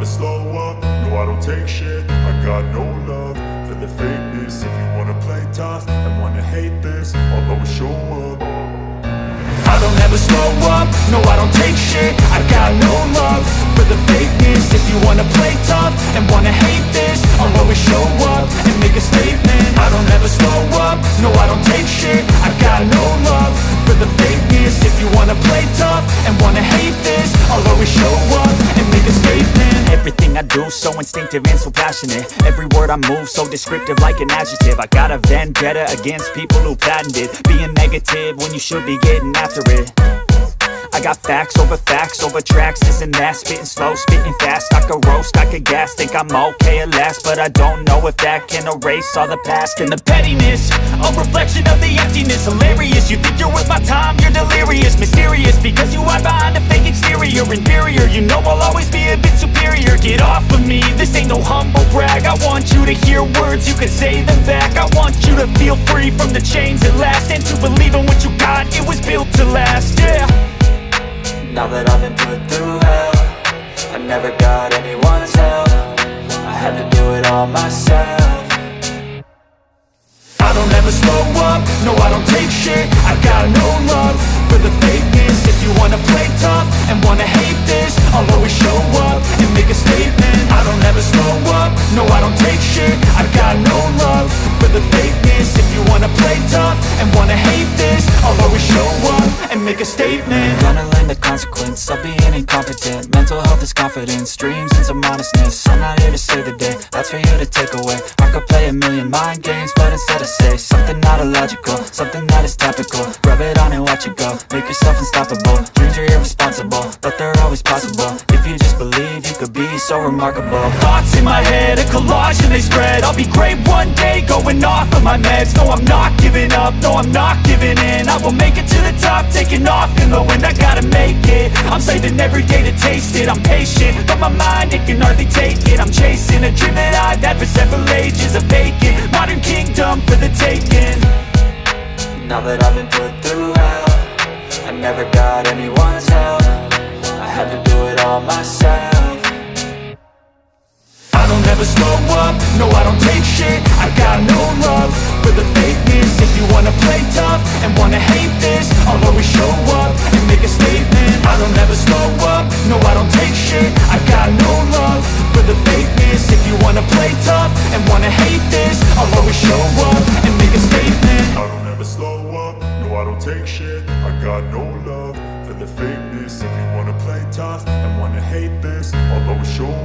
never slow up, no I don't take shit. I got no love for the fakeness. If you wanna play tough and wanna hate this, I'll always show up. I don't ever slow up, no I don't take shit. I got no love for the fakeness. If you wanna play tough and wanna hate this, I'll always show up and make a statement. I don't ever slow up, no I don't take shit. I got no love for the fakeness. If you wanna play tough and wanna hate this, I'll always show up and make a statement. Everything I do so instinctive and so passionate. Every word I move so descriptive like an adjective. I got a vendetta against people who patented being negative when you should be getting after it. I got facts over tracks, this and that. Spitting slow, spitting fast. I could roast, I could gas. Think I'm okay at last, but I don't know if that can erase all the past. And the pettiness, a reflection of the emptiness. Hilarious, you think you're worth my time, you're delirious. Mysterious, because you hide behind a fake exterior. Inferior, you know I'll always be a bit superior. Get off of me, this ain't no humble brag. I want you to hear words, you can say them back. I want you to feel free from the chains at last, and to believe in what you got, it was built to last, yeah. Now that I've been put through hell, I never got anyone's help. I had to do it all myself. I don't ever slow up, no I don't take shit. I got no love for the fakeness. If you wanna play tough and wanna hate this, I'll always show up and make a statement. I don't ever slow up, no I don't take shit. I got no love for the fakeness. If you wanna play tough and wanna hate this, I'll always show up and make a statement. Gonna learn the consequence of being incompetent. Mental health is confidence, dreams and some honestness. I'm not here to save the day, that's for you to take away. I could play a million mind games, but instead I say something not illogical, something that is topical. Rub it on and watch it go, make yourself unstoppable. Dreams are irresponsible, but they're always possible. If you just believe, you could be so remarkable. Thoughts in my head, a collage and they spread. I'll be great one day, going off of my meds. No, I'm not giving up, no, I'm not giving in. I will make it to the top, taking off in the wind. I gotta make it, I'm saving every day to taste it. I'm patient, but my mind, it can hardly take it. I'm chasing a dream that I've had for several ages. A vacant, modern kingdom for the taking. Now that I've been put through hell, I never got anyone's help. I had to do it all myself. I don't ever slow up, no I don't take shit. I got no love for the fakeness. If you wanna play tough and wanna hate this, I'll always show up and make a statement. I don't ever slow up, no I don't take shit. I got no love for the fakeness. If you wanna play tough and wanna hate this, I'll always show up and make a statement. I don't ever slow up, no I don't take shit. I got no love for the fakeness. If you wanna play tough and wanna hate this, I'll always show up